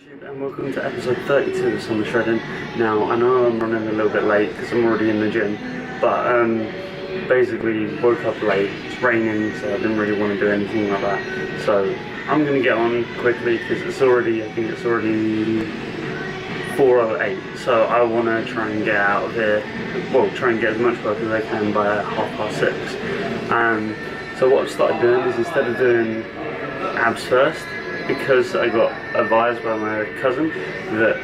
YouTube and welcome to episode 32 of Summer Shredding. Now I know I'm running a little bit late because I'm already in the gym, but basically woke up late, it's raining, so I didn't really want to do anything like that. So I'm going to get on quickly because I think it's already 4:08, so I want to try and get out of here, well, try and get as much work as I can by 6:30. So what I've started doing is, instead of doing abs first, because I got advised by my cousin that,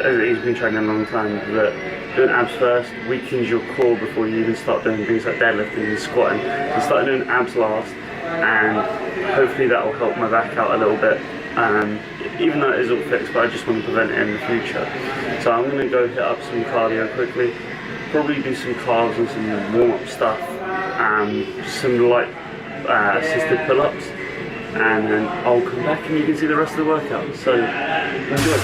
as he's been training a long time, that doing abs first weakens your core before you even start doing things like deadlifting and squatting. So I started doing abs last, and hopefully that will help my back out a little bit. Even though it is all fixed, but I just want to prevent it in the future. So I'm going to go hit up some cardio quickly, probably do some calves and some warm-up stuff, some light assisted pull-ups, and then I'll come back and you can see the rest of the workout. So enjoy.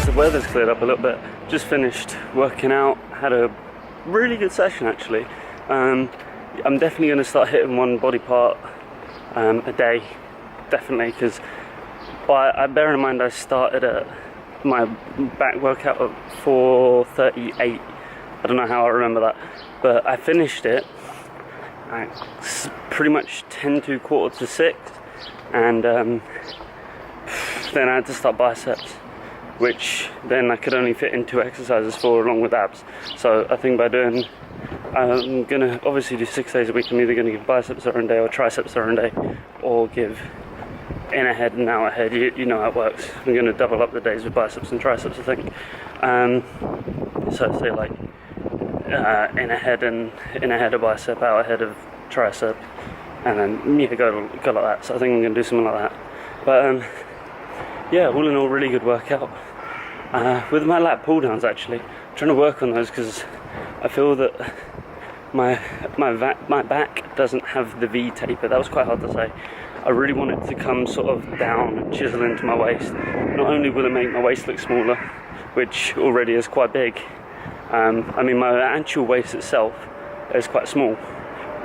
The weather's cleared up a little bit. Just finished working out, had a really good session actually. I'm definitely going to start hitting one body part a day, definitely, because bear in mind I started at my back workout at 4:38. I don't know how I remember that, but I finished it at pretty much 10 to 5:45, and then I had to start biceps, which then I could only fit in 2 exercises for, along with abs. So I think I'm gonna obviously do 6 days a week. I'm either gonna give biceps their own day or triceps their own day, or give inner head and outer head. You know how it works. I'm gonna double up the days with biceps and triceps, I think. So say like inner head of bicep, outer head of tricep, and then go like that. So I think I'm gonna do something like that. But yeah, all in all, really good workout. With my lat pull downs, actually, I'm trying to work on those because I feel that my back doesn't have the V taper. That was quite hard to say. I really want it to come sort of down and chisel into my waist. Not only will it make my waist look smaller, which already is quite big. I mean, my actual waist itself is quite small,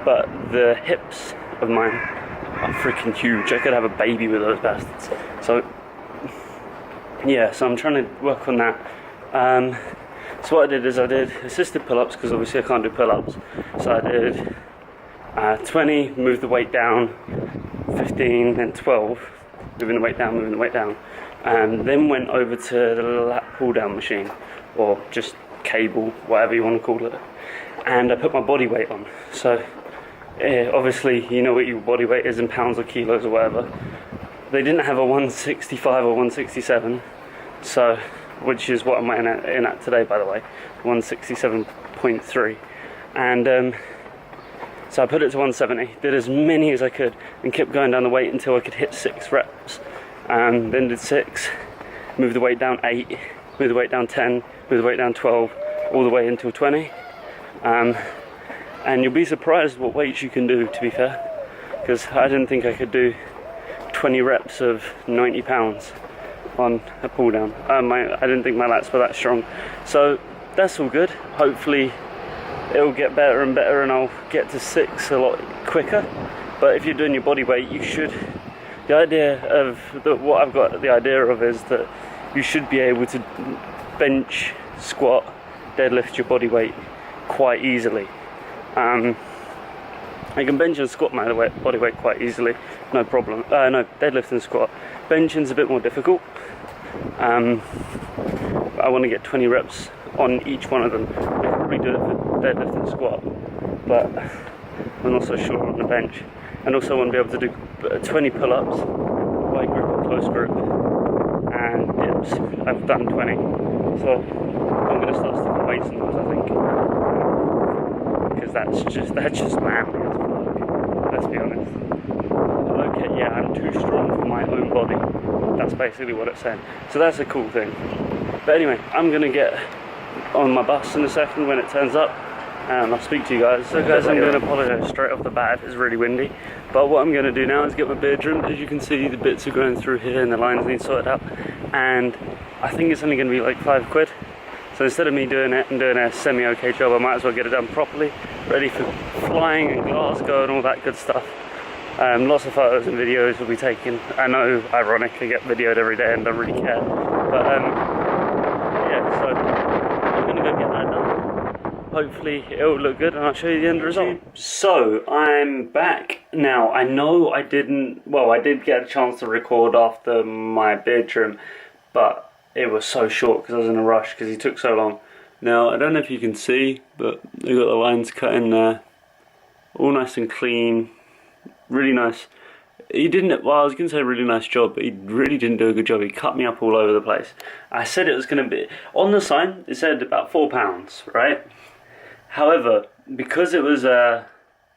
but the hips of mine are freaking huge. I could have a baby with those bastards. So yeah, so I'm trying to work on that. So what I did is I did assisted pull-ups, because obviously I can't do pull-ups. So I did 20, moved the weight down, 15, then 12, moving the weight down, and then went over to the lat pull-down machine, or just cable, whatever you want to call it, and I put my body weight on. So obviously you know what your body weight is in pounds or kilos or whatever. They didn't have a 165 or 167, so, which is what I'm in at today, by the way, 167.3. And so I put it to 170, did as many as I could, and kept going down the weight until I could hit 6 reps. Then did 6, moved the weight down 8, moved the weight down 10, moved the weight down 12, all the way until 20. And you'll be surprised what weights you can do, to be fair, because I didn't think I could do 20 reps of 90 pounds on a pull down. I didn't think my lats were that strong. So that's all good. Hopefully it'll get better and better, and I'll get to 6 a lot quicker. But if you're doing your body weight, you should, the idea of what I've got the idea of is that you should be able to bench, squat, deadlift your body weight quite easily. I can bench and squat my body weight quite easily, no problem. No, deadlift and squat. Benching's a bit more difficult. But I want to get 20 reps on each one of them. I can probably do it for deadlift and squat, but I'm not so sure on the bench. And also I want to be able to do 20 pull-ups, wide grip or close grip, and dips. I've done 20, so I'm going to start sticking weights in those, I think, because that's just manly as fuck, let's be honest. Okay, yeah, I'm too strong for my own body. That's basically what it's saying. So that's a cool thing. But anyway, I'm going to get on my bus in a second when it turns up, and I'll speak to you guys. So guys, I'm going to apologise straight off the bat, it's really windy. But what I'm going to do now is get my beard trimmed. As you can see, the bits are going through here and the lines need sorted out. And I think it's only going to be like £5. So instead of me doing it and doing a semi-okay job, I might as well get it done properly, ready for flying and Glasgow and all that good stuff. Lots of photos and videos will be taken. I know, ironic, I get videoed every day and don't really care. But yeah, so I'm going to go get that done. Hopefully it'll look good and I'll show you the end result. So I'm back now. I know I did get a chance to record after my beard trim, but it was so short because I was in a rush because he took so long. Now I don't know if you can see, but I got the lines cut in there, all nice and clean. Really nice. He didn't, well, I was going to say really nice job, but he really didn't do a good job. He cut me up all over the place. I said it was going to be, on the sign, it said about £4, right? However, because it was a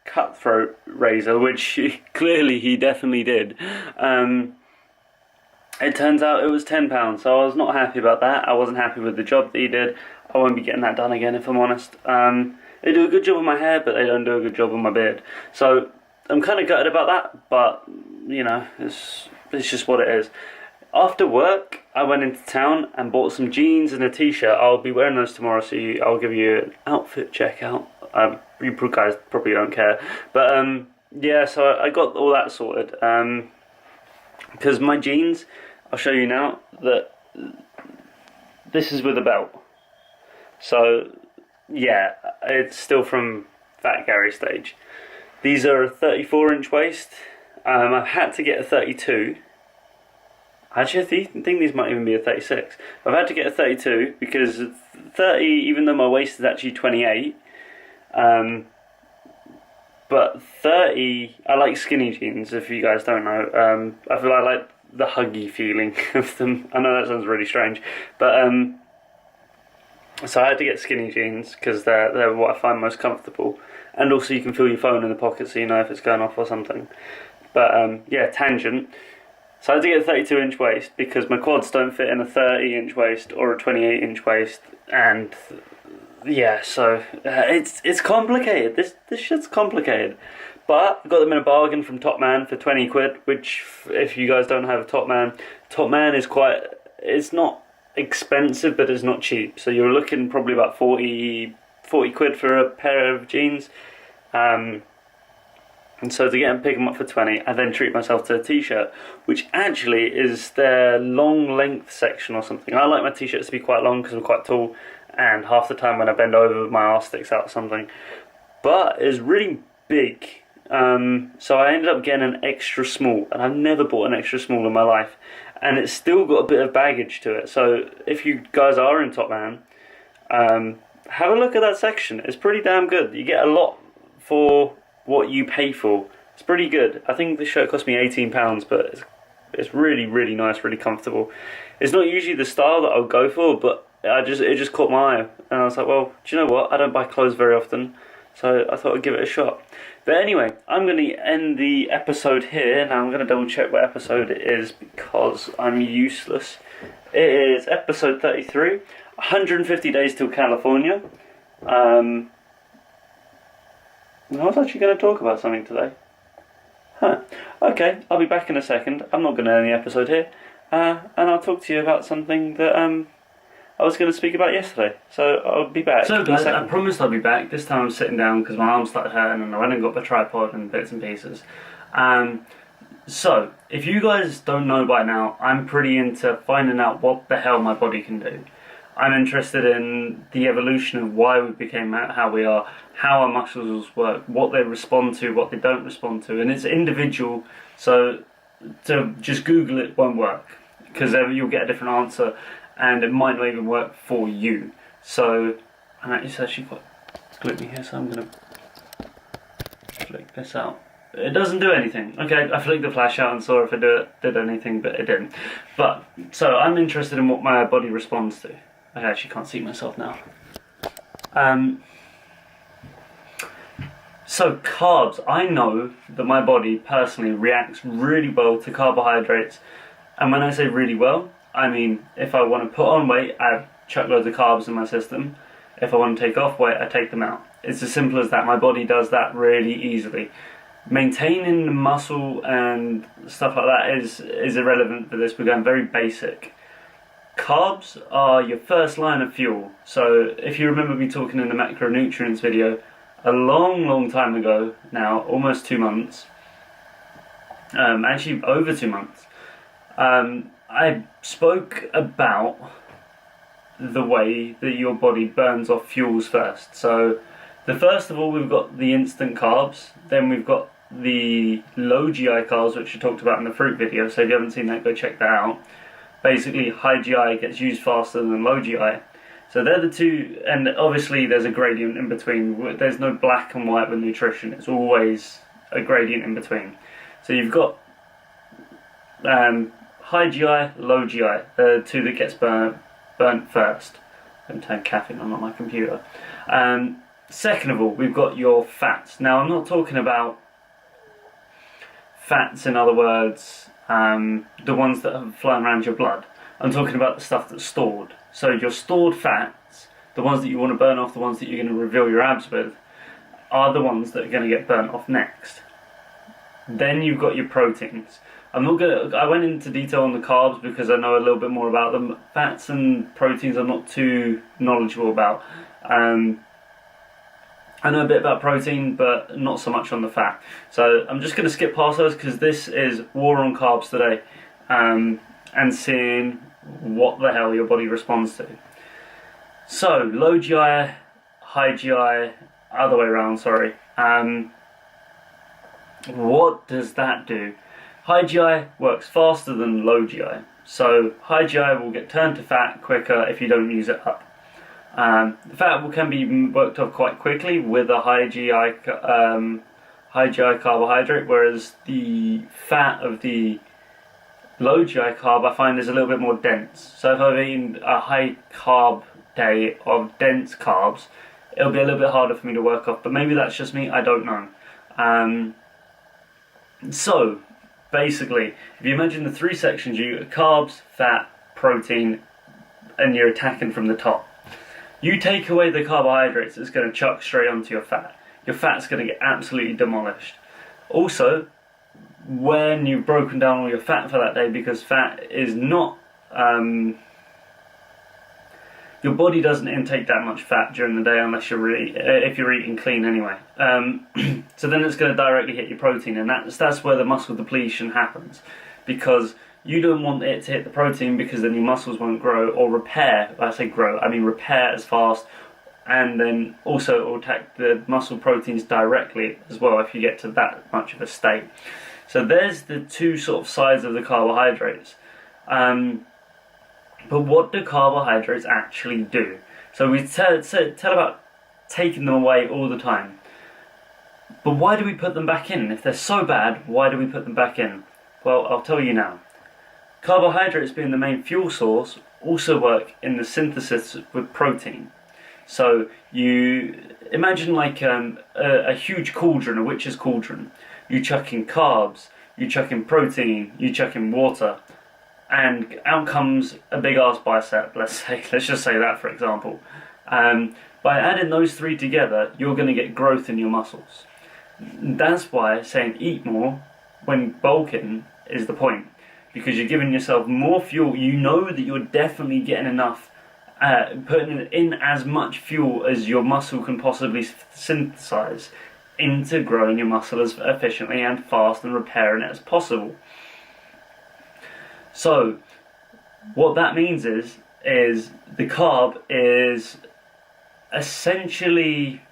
cutthroat razor, which clearly he definitely did, it turns out it was £10, so I was not happy about that. I wasn't happy with the job that he did. I won't be getting that done again, if I'm honest. They do a good job on my hair, but they don't do a good job on my beard. So I'm kind of gutted about that, but you know, it's just what it is. After work, I went into town and bought some jeans and a t-shirt. I'll be wearing those tomorrow, so I'll give you an outfit checkout. You guys probably don't care, but yeah, so I got all that sorted. Because my jeans, I'll show you now that this is with a belt. So yeah, it's still from Fat Gary stage. These are a 34-inch waist. I've had to get a 32. Actually, I think these might even be a 36. I've had to get a 32 because 30, even though my waist is actually 28, but 30, I like skinny jeans, if you guys don't know. I feel I like the huggy feeling of them. I know that sounds really strange, but so I had to get skinny jeans because they're what I find most comfortable. And also you can feel your phone in the pocket so you know if it's going off or something. But yeah, tangent. So I had to get a 32-inch waist because my quads don't fit in a 30-inch waist or a 28-inch waist. And yeah, so it's complicated. This shit's complicated. But I got them in a bargain from Top Man for 20 quid, which if you guys don't have a Top Man is quite, it's not expensive, but it's not cheap. So you're looking probably about 40 quid for a pair of jeans, and so to get and pick them up for 20, I then treat myself to a t-shirt, which actually is their long length section or something. I like my t-shirts to be quite long because I'm quite tall, and half the time when I bend over my arse sticks out or something, but it's really big, so I ended up getting an extra small, and I've never bought an extra small in my life, and it's still got a bit of baggage to it. So if you guys are in Top Man, have a look at that section. It's pretty damn good. You get a lot for what you pay for. It's pretty good. I think the shirt cost me £18, but it's really, really nice, really comfortable. It's not usually the style that I'll go for, but it just caught my eye. And I was like, well, do you know what? I don't buy clothes very often, so I thought I'd give it a shot. But anyway, I'm going to end the episode here. Now I'm going to double check what episode it is because I'm useless. It is episode 33. 150 days till California. I was actually going to talk about something today. Okay, I'll be back in a second. I'm not going to end the episode here. And I'll talk to you about something that I was going to speak about yesterday. So I'll be back. So guys, I promised I'll be back. This time I'm sitting down because my arm started hurting and I went and got the tripod and bits and pieces. So, if you guys don't know by now, I'm pretty into finding out what the hell my body can do. I'm interested in the evolution of why we became how we are, how our muscles work, what they respond to, what they don't respond to, and it's individual. So to just Google it won't work, because you'll get a different answer, and it might not even work for you. So, and it's actually quite gloomy here, so I'm gonna flick this out. It doesn't do anything. Okay, I flicked the flash out and saw if it did anything, but it didn't. But, so I'm interested in what my body responds to. I actually can't see myself now. So carbs, I know that my body personally reacts really well to carbohydrates. And when I say really well, I mean if I want to put on weight, I chuck loads of carbs in my system. If I want to take off weight, I take them out. It's as simple as that. My body does that really easily. Maintaining the muscle and stuff like that is irrelevant for this. We're going very basic. Carbs are your first line of fuel. So if you remember me talking in the macronutrients video a long time ago now, almost 2 months, actually over 2 months, I spoke about the way that your body burns off fuels first. So first of all, we've got the instant carbs, then we've got the low GI carbs, which I talked about in the fruit video, so if you haven't seen that, go check that out. Basically, high GI gets used faster than low GI. So they're the two, and obviously there's a gradient in between. There's no black and white with nutrition, it's always a gradient in between. So you've got high GI, low GI, the two that gets burnt first. I'm turning caffeine on my computer. Second of all, we've got your fats. Now, I'm not talking about fats, in other words, the ones that are flying around your blood. I'm talking about the stuff that's stored. So your stored fats, the ones that you want to burn off, the ones that you're going to reveal your abs with, are the ones that are going to get burnt off next. Then you've got your proteins. I went into detail on the carbs because I know a little bit more about them. Fats and proteins I'm not too knowledgeable about. I know a bit about protein, but not so much on the fat. So I'm just going to skip past those because this is war on carbs today, and seeing what the hell your body responds to. So low GI, high GI, other way around, sorry. What does that do? High GI works faster than low GI. So high GI will get turned to fat quicker if you don't use it up. The fat can be worked off quite quickly with a high GI carbohydrate, whereas the fat of the low GI carb I find is a little bit more dense. So if I've eaten a high carb day of dense carbs, it'll be a little bit harder for me to work off, but maybe that's just me, I don't know. So basically, if you imagine the three sections, you carbs, fat, protein, and you're attacking from the top. You take away the carbohydrates, it's going to chuck straight onto your fat. Your fat's going to get absolutely demolished. Also, when you've broken down all your fat for that day, because fat is not... your body doesn't intake that much fat during the day unless if you're eating clean anyway. So then it's going to directly hit your protein, and that's where the muscle depletion happens. Because you don't want it to hit the protein, because then your muscles won't grow or repair. When I say grow, I mean repair as fast, and then also it will attack the muscle proteins directly as well if you get to that much of a state. So there's the two sort of sides of the carbohydrates. But what do carbohydrates actually do? So we tell about taking them away all the time. But why do we put them back in? If they're so bad, why do we put them back in? Well, I'll tell you now. Carbohydrates being the main fuel source also work in the synthesis with protein. So you imagine like a huge cauldron, a witch's cauldron. You chuck in carbs, you chuck in protein, you chuck in water, and out comes a big ass bicep, let's just say that for example. By adding those three together, you're going to get growth in your muscles. That's why saying eat more when bulking is the point, because you're giving yourself more fuel. You know that you're definitely getting enough, putting in as much fuel as your muscle can possibly synthesize into growing your muscle as efficiently and fast and repairing it as possible. So what that means is is the carb is essentially,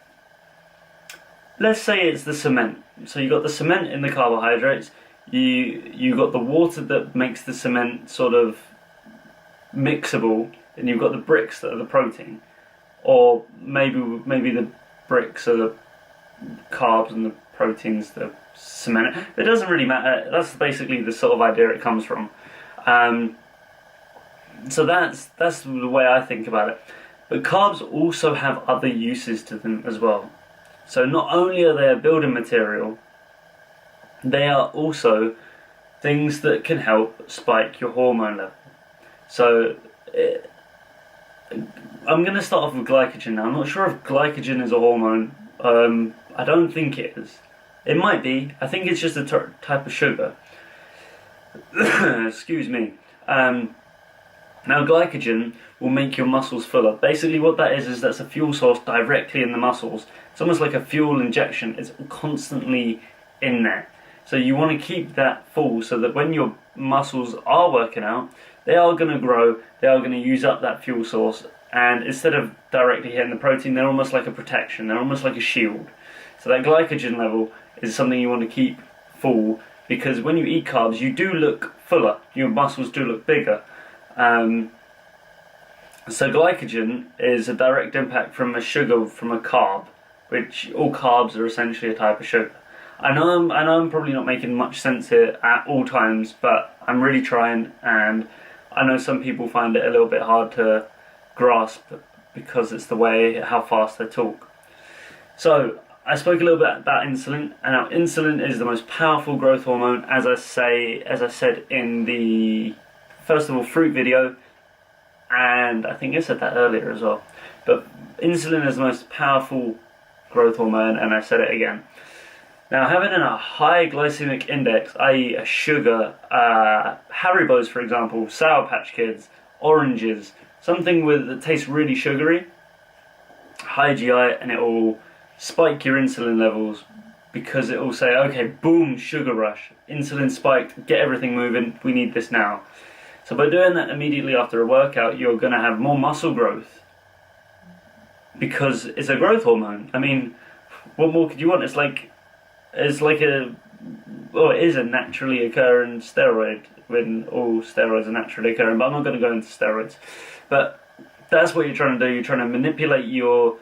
let's say it's the cement. So you got the cement in the carbohydrates, you got the water that makes the cement sort of mixable, and you've got the bricks that are the protein, or maybe the bricks are the carbs and the proteins the cement. It doesn't really matter. That's basically the sort of idea it comes from. So that's the way I think about it. But carbs also have other uses to them as well. So not only are they a building material, they are also things that can help spike your hormone level. So I'm going to start off with glycogen now. I'm not sure if glycogen is a hormone. I don't think it is. It might be. I think it's just a type of sugar. Excuse me. Now glycogen will make your muscles fuller. Basically what that is that's a fuel source directly in the muscles. It's almost like a fuel injection. It's constantly in there. So you want to keep that full so that when your muscles are working out, they are going to grow, they are going to use up that fuel source, and instead of directly hitting the protein, they're almost like a protection, they're almost like a shield. So that glycogen level is something you want to keep full, because when you eat carbs, you do look fuller, your muscles do look bigger. So glycogen is a direct impact from a sugar, from a carb, which all carbs are essentially a type of sugar. I know I'm probably not making much sense here at all times, but I'm really trying, and I know some people find it a little bit hard to grasp because it's the way, how fast they talk. So I spoke a little bit about insulin, and now insulin is the most powerful growth hormone, as I said in the first of all fruit video, and I think I said that earlier as well. But insulin is the most powerful growth hormone, and I said it again. Now, having a high glycemic index, i.e. a sugar, Haribos for example, Sour Patch Kids, oranges, something that tastes really sugary, high GI, and it will spike your insulin levels, because it will say, okay, boom, sugar rush, insulin spiked, get everything moving, we need this now. So by doing that immediately after a workout, you're going to have more muscle growth, because it's a growth hormone. I mean, what more could you want? It is a naturally occurring steroid, when all steroids are naturally occurring, but I'm not going to go into steroids. But that's what you're trying to do. You're trying to manipulate your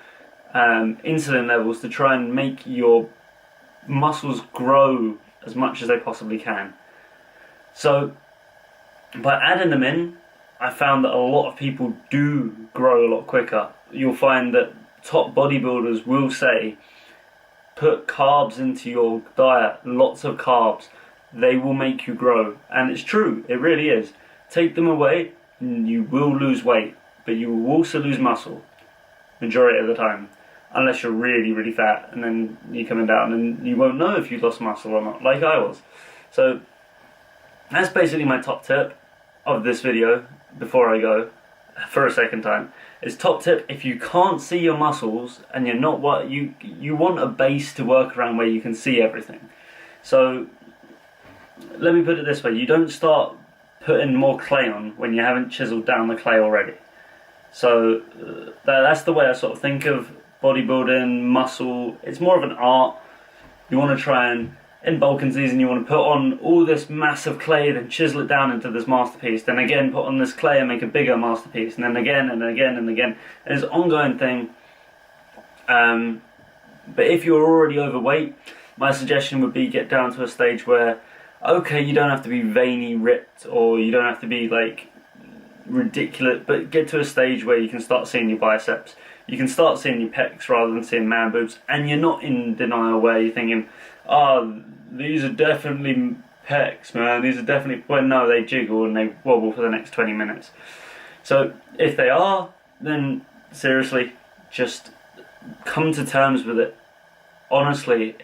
insulin levels to try and make your muscles grow as much as they possibly can. So by adding them in, I found that a lot of people do grow a lot quicker. You'll find that top bodybuilders will say, put carbs into your diet, lots of carbs, they will make you grow. And it's true, it really is. Take them away, and you will lose weight, but you will also lose muscle, majority of the time. Unless you're really, really fat, and then you're coming down, and you won't know if you lost muscle or not, like I was. So, that's basically my top tip of this video, before I go, for a second time. Is top tip, if you can't see your muscles and you're not what you want a base to work around where you can see everything. So let me put it this way, you don't start putting more clay on when you haven't chiseled down the clay already. So that's the way I sort of think of bodybuilding, muscle. It's more of an art. You want to try and, in bulking season, you want to put on all this massive clay, then chisel it down into this masterpiece, then again put on this clay and make a bigger masterpiece, and then again and again and again. And it's an ongoing thing. But if you're already overweight, my suggestion would be get down to a stage where, okay, you don't have to be veiny ripped, or you don't have to be like ridiculous, but get to a stage where you can start seeing your biceps, you can start seeing your pecs rather than seeing man boobs, and you're not in denial where you're thinking, oh, these are definitely pecs, man, these are definitely, well, no, they jiggle and they wobble for the next 20 minutes. So if they are, then seriously, just come to terms with it. Honestly,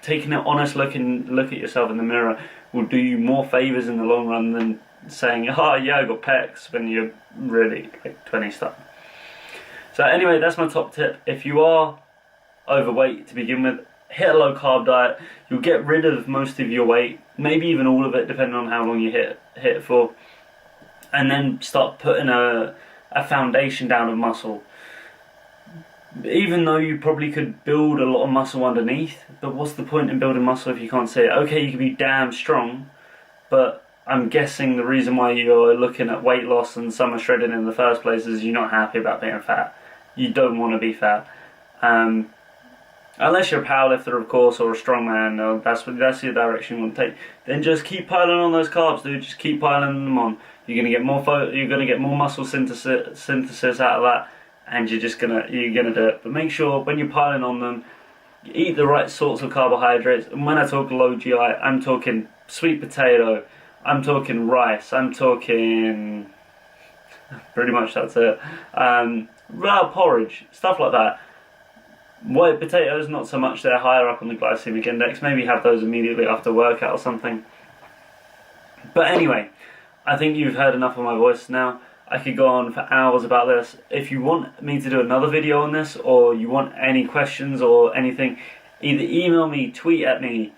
taking an honest look at yourself in the mirror will do you more favours in the long run than saying, oh yeah, I got pecs, when you're really like 20 stuff. So anyway, that's my top tip. If you are overweight to begin with, hit a low carb diet. You'll get rid of most of your weight, maybe even all of it, depending on how long you hit it for. and then start putting a foundation down of muscle. Even though you probably could build a lot of muscle underneath, but what's the point in building muscle if you can't see it? Okay, you can be damn strong, but I'm guessing the reason why you're looking at weight loss and summer shredding in the first place is you're not happy about being fat. You don't want to be fat. Unless you're a powerlifter, of course, or a strongman, that's the direction you want to take. Then just keep piling on those carbs, dude. Just keep piling them on. You're gonna get more muscle synthesis out of that, and you're gonna do it. But make sure when you're piling on them, you eat the right sorts of carbohydrates. And when I talk low GI, I'm talking sweet potato, I'm talking rice, I'm talking pretty much that's it. Porridge, stuff like that. White potatoes, not so much. They're higher up on the glycemic index. Maybe have those immediately after workout or something. But anyway, I think you've heard enough of my voice now. I could go on for hours about this. If you want me to do another video on this, or you want any questions or anything, either email me, tweet at me,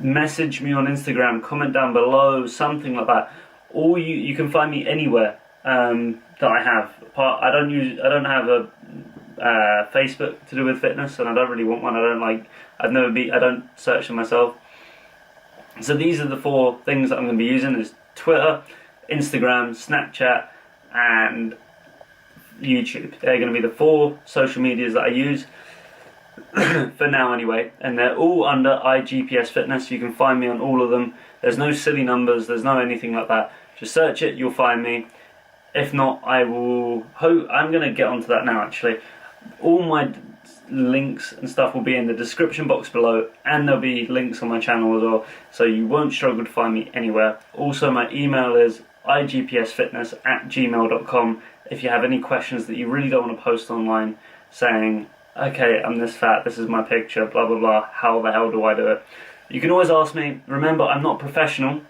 message me on Instagram, comment down below, something like that. Or you can find me anywhere that I have. I don't have a Facebook to do with fitness, and I don't really want one. I don't search for myself. So these are the 4 things that I'm going to be using: is Twitter, Instagram, Snapchat, and YouTube. They're going to be the 4 social medias that I use for now anyway, and they're all under iGPSFitness. You can find me on all of them. There's no silly numbers, there's no anything like that. Just search it, you'll find me. If not, I'm going to get onto that now actually. All my links and stuff will be in the description box below, and there'll be links on my channel as well, so you won't struggle to find me anywhere. Also, my email is iGPSFitness@gmail.com if you have any questions that you really don't want to post online, saying, okay, I'm this fat, this is my picture, blah blah blah, how the hell do I do it? You can always ask me. Remember, I'm not professional,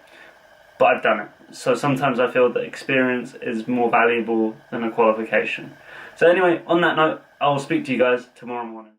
but I've done it. So sometimes I feel that experience is more valuable than a qualification. So anyway, on that note, I will speak to you guys tomorrow morning.